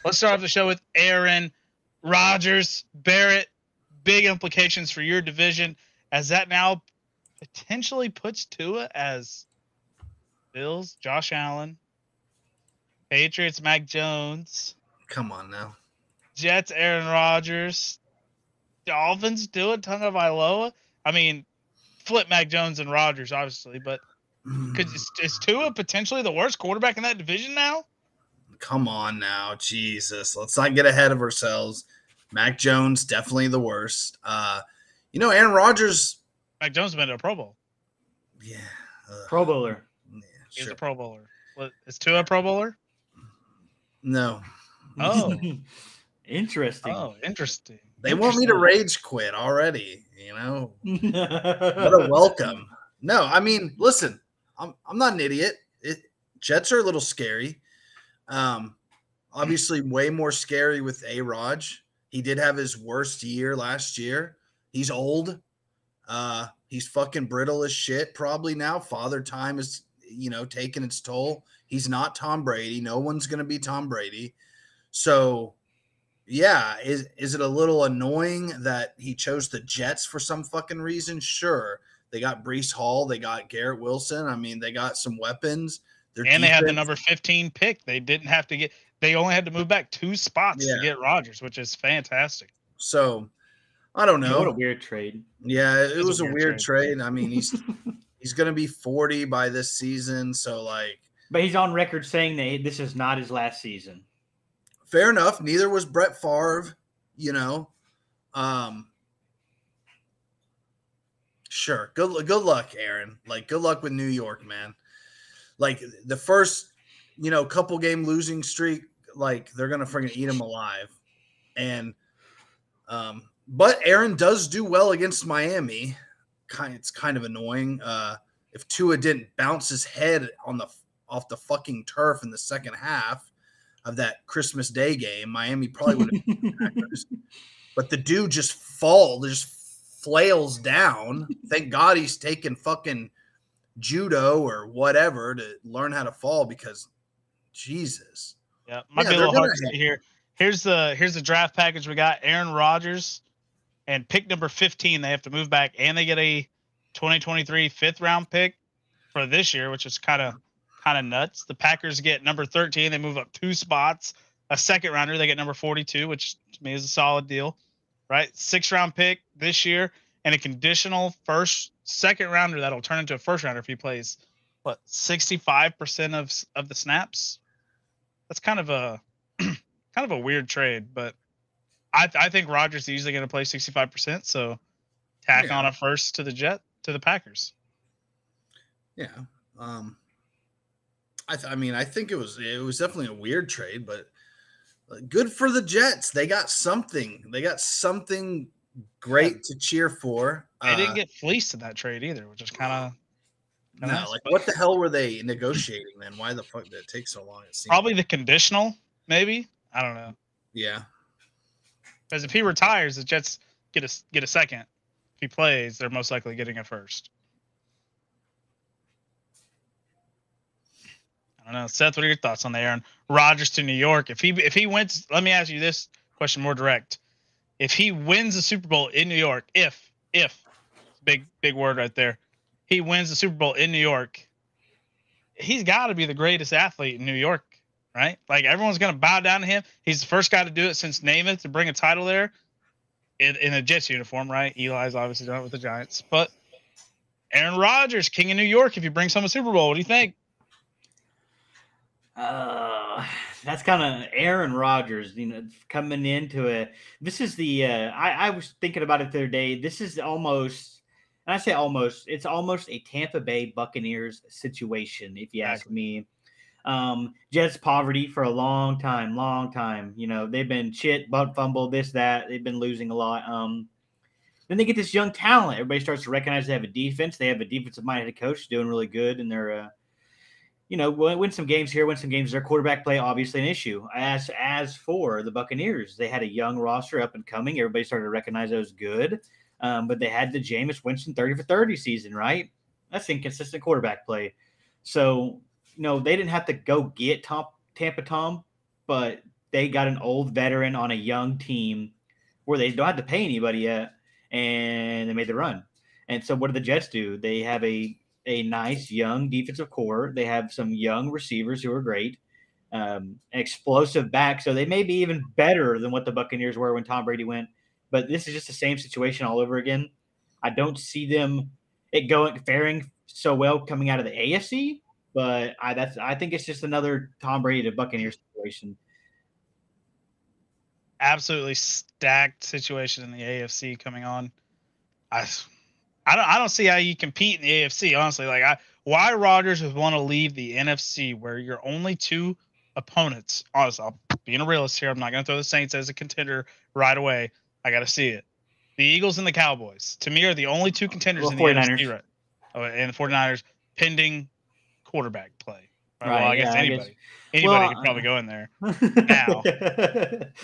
Let's start off the show with Aaron Rodgers. Barrett, big implications for your division as that now potentially puts Tua as Bills, Josh Allen, Patriots, Mac Jones, Come on now. Jets, Aaron Rodgers, Dolphins, Tua Tagovailoa. I mean, flip Mac Jones and Rodgers, obviously, but is Tua potentially the worst quarterback in that division now? Come on now. Jesus. Let's not get ahead of ourselves. Mac Jones, definitely the worst. Aaron Rodgers. Mac Jones been to a Pro Bowl. Yeah. Pro Bowler. Yeah, He's sure. a Pro Bowler. Is Tua a Pro Bowler? No. Oh. Interesting. Oh, interesting. They want me to rage quit already, What a welcome. No, I mean, listen, I'm not an idiot. Jets are a little scary. Obviously way more scary with A-Rod. He did have his worst year last year. He's old. He's fucking brittle as shit probably now. Father time is, taking its toll. He's not Tom Brady. No one's going to be Tom Brady. So, yeah, is it a little annoying that he chose the Jets for some fucking reason? Sure. They got Breece Hall. They got Garrett Wilson. I mean, they got some weapons. And they had the number 15 pick. They didn't have to they only had to move back 2 spots to get Rodgers, which is fantastic. So, I don't know. What a weird trade. Yeah, it was a weird trade. I mean, he's going to be 40 by this season, so But he's on record saying that this is not his last season. Fair enough. Neither was Brett Favre, Sure. Good luck, Aaron. Good luck with New York, man. The first, couple game losing streak, they're going to freaking eat him alive. And but Aaron does do well against Miami. It's kind of annoying. If Tua didn't bounce his head off the fucking turf in the second half of that Christmas Day game, Miami probably would have beaten the Packers. But the dude just flails down. Thank God he's taking fucking judo or whatever to learn how to fall because Jesus. Yeah, might be a little hard to see here. Here's the draft package we got. Aaron Rodgers and pick number 15. They have to move back, and they get a 2023 5th-round pick for this year, which is kind of nuts. The Packers get number 13. They move up 2 spots. A 2nd-rounder, they get number 42, which to me is a solid deal, right? 6th-round pick this year, and a conditional 2nd-rounder that'll turn into a 1st-rounder if he plays 65% of the snaps. That's kind of a weird trade, but I think Rodgers is usually going to play 65%. So tack on a first to the Packers. Yeah. I think it was definitely a weird trade, but good for the Jets. They got something. They got something great to cheer for. They didn't get fleeced in that trade either, which is kind of nice. What the hell were they negotiating then? Why the fuck did it take so long? Probably the conditional, maybe. I don't know. Yeah. Because if he retires, the Jets get a 2nd. If he plays, they're most likely getting a 1st. I don't know. Seth, what are your thoughts on the Aaron Rodgers to New York? If he wins, let me ask you this question more direct. If he wins the Super Bowl in New York, if big word right there, he wins the Super Bowl in New York, he's got to be the greatest athlete in New York, right? Everyone's going to bow down to him. He's the first guy to do it since Namath to bring a title there in a Jets uniform, right? Eli's obviously done it with the Giants, but Aaron Rodgers, king of New York, if he brings home a Super Bowl, what do you think? That's kind of Aaron Rodgers, coming into it. This is the I was thinking about it the other day. This is almost, and I say almost, it's almost a Tampa Bay Buccaneers situation, if you ask me. Jets poverty for a long time. They've been shit, butt fumble, this, that. They've been losing a lot. Then they get this young talent. Everybody starts to recognize they have a defense. They have a defensive-minded coach doing really good, and they're win some games here, win some games. Their quarterback play, obviously an issue. As for the Buccaneers, they had a young roster up and coming. Everybody started to recognize that was good. But they had the Jameis Winston 30 for 30 season, right? That's inconsistent quarterback play. So, they didn't have to go get Tampa Tom, but they got an old veteran on a young team where they don't have to pay anybody yet, and they made the run. And so what do the Jets do? They have a nice young defensive core. They have some young receivers who are great, an explosive back. So they may be even better than what the Buccaneers were when Tom Brady went. But this is just the same situation all over again. I don't see them faring so well coming out of the AFC. But I think it's just another Tom Brady to Buccaneers situation. Absolutely stacked situation in the AFC coming on. I don't see how you compete in the AFC, honestly. Like, why Rodgers would want to leave the NFC where your only two opponents, honestly, I'll being a realist here, I'm not going to throw the Saints as a contender right away. I got to see it. The Eagles and the Cowboys, to me, are the only two contenders in the 49ers. NFC, right? Oh, and the 49ers, pending quarterback play. Right, well, I guess anybody could probably go in there.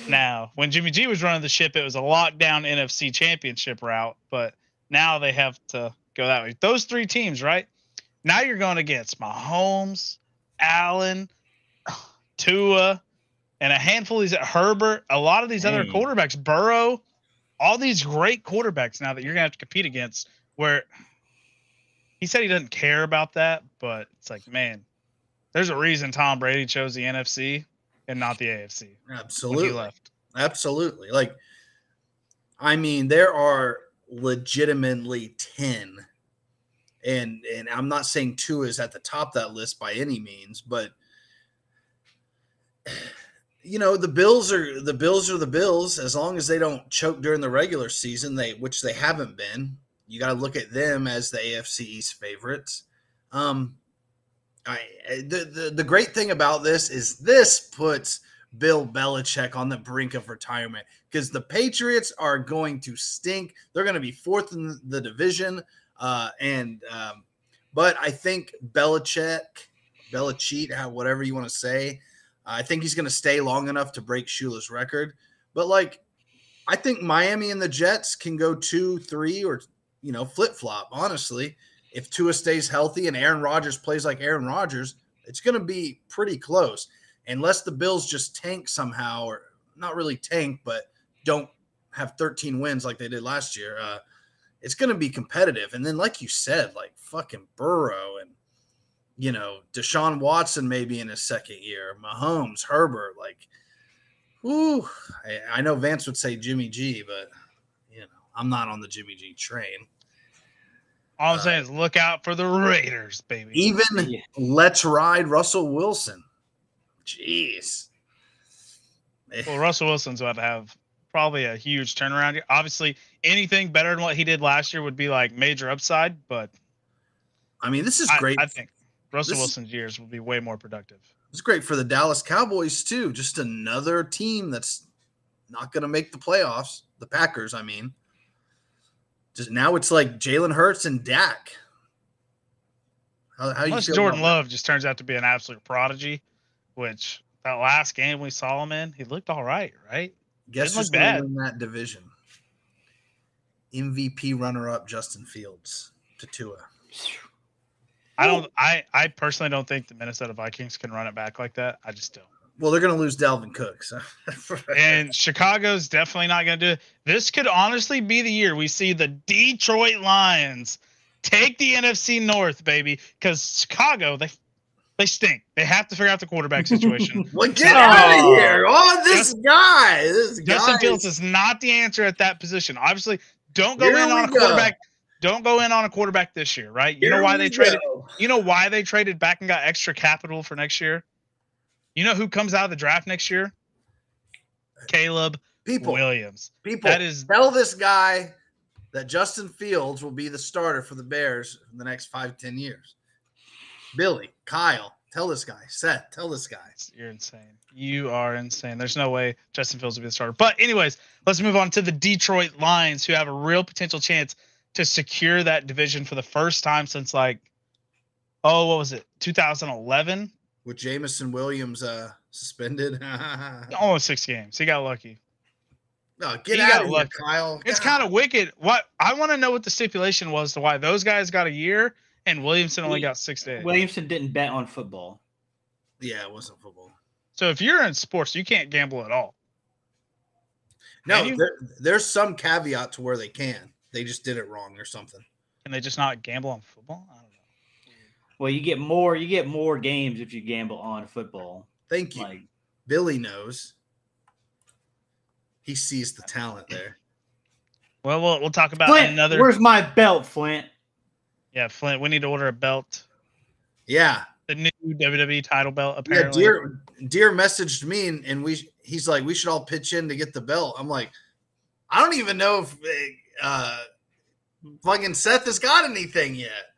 Now, when Jimmy G was running the ship, it was a lockdown NFC championship route, but now they have to go that way. Those three teams, right? Now you're going against Mahomes, Allen, Tua, and a handful of these Herbert, a lot of these other quarterbacks, Burrow, all these great quarterbacks now that you're going to have to compete against, where he said he doesn't care about that, but it's like, man, there's a reason Tom Brady chose the NFC and not the AFC. Absolutely. When he left. Absolutely. Like, I mean, there are legitimately 10, and I'm not saying Tua is at the top of that list by any means, but the Bills are the Bills. As long as they don't choke during the regular season, which they haven't been, you got to look at them as the AFC East favorites. The great thing about this is this puts Bill Belichick on the brink of retirement, because the Patriots are going to stink. They're going to be fourth in the division. But I think Belichick, whatever you want to say, I think he's going to stay long enough to break Shula's record. But I think Miami and the Jets can go 2-3 or, flip-flop, honestly. If Tua stays healthy and Aaron Rodgers plays like Aaron Rodgers, it's going to be pretty close. Unless the Bills just tank somehow, or not really tank, but don't have 13 wins like they did last year, it's going to be competitive. And then, like you said, fucking Burrow and, Deshaun Watson maybe in his second year, Mahomes, Herbert, I know Vance would say Jimmy G, but, I'm not on the Jimmy G train. All I'm saying is look out for the Raiders, baby. Even let's ride Russell Wilson. Jeez. Well, Russell Wilson's about to have probably a huge turnaround here. Obviously, anything better than what he did last year would be major upside, but I mean, this is great. I think Russell Wilson's years will be way more productive. It's great for the Dallas Cowboys too. Just another team that's not going to make the playoffs. The Packers, I mean. Just now it's like Jalen Hurts and Dak. How you feel Jordan Love just turns out to be an absolute prodigy, which that last game we saw him in, he looked all right? Guess who's going to win that division? MVP runner-up Justin Fields to Tua. I personally don't think the Minnesota Vikings can run it back like that. I just don't. Well, they're going to lose Dalvin Cook. So. And Chicago's definitely not going to do it. This could honestly be the year we see the Detroit Lions take the NFC North, baby, because Chicago, they stink. They have to figure out the quarterback situation. Well, get out of here. Oh, this guy. Justin Fields is not the answer at that position. Obviously, don't go in on a quarterback. Don't go in on a quarterback this year, right? You know why they traded? You know why they traded back and got extra capital for next year? You know who comes out of the draft next year? Caleb Williams. Tell this guy that Justin Fields will be the starter for the Bears in the next 5-10 years. Billy, Kyle, tell this guy. Seth, tell this guy. You're insane. You are insane. There's no way Justin Fields will be the starter. But anyways, let's move on to the Detroit Lions, who have a real potential chance to secure that division for the first time since 2011? With Jameson Williams suspended. Almost 6 games. He got lucky. No, get out of here, Kyle. It's kind of wicked. What I want to know what the stipulation was to why those guys got a year and Williamson only got 6 days. Williamson didn't bet on football. Yeah, it wasn't football. So if you're in sports, you can't gamble at all. No, there's some caveat to where they can. They just did it wrong or something. Can they just not gamble on football? I don't know. Well, you get more games if you gamble on football. Thank you. Like, Billy knows. He sees the talent there. Well, we'll talk about Flint, another. where's my belt, Flint? Yeah, Flint. We need to order a belt. Yeah. The new WWE title belt, apparently. Yeah, Deer messaged me and he's like, we should all pitch in to get the belt. I'm like, I don't even know if fucking Seth has got anything yet.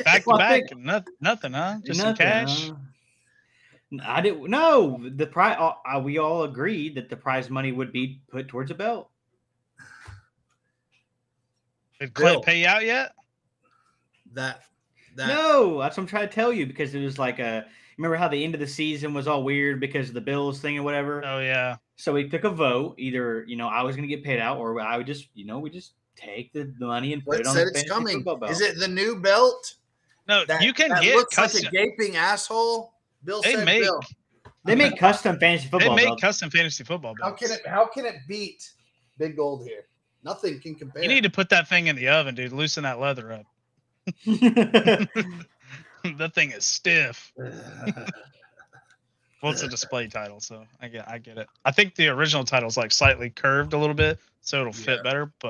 Back to back, nothing, huh? Just some cash. I didn't know the prize. We all agreed that the prize money would be put towards a belt. Did Clint pay you out yet? That No, that's what I'm trying to tell you, because it was like remember how the end of the season was all weird because of the Bills thing or whatever? Oh yeah. So we took a vote. Either I was going to get paid out, or I would just we just take the money and put it on the fantasy football belt. Is it the new belt? No, you can that get looks custom. like a gaping asshole. Bill said Bill. They make custom fantasy football. They make belts. custom fantasy football belts. How can it beat Big Gold here? Nothing can compare. You need to put that thing in the oven, dude. Loosen that leather up. That thing is stiff. Well, it's a display title, so I get it. I think the original title is like slightly curved a little bit, so it'll fit better. But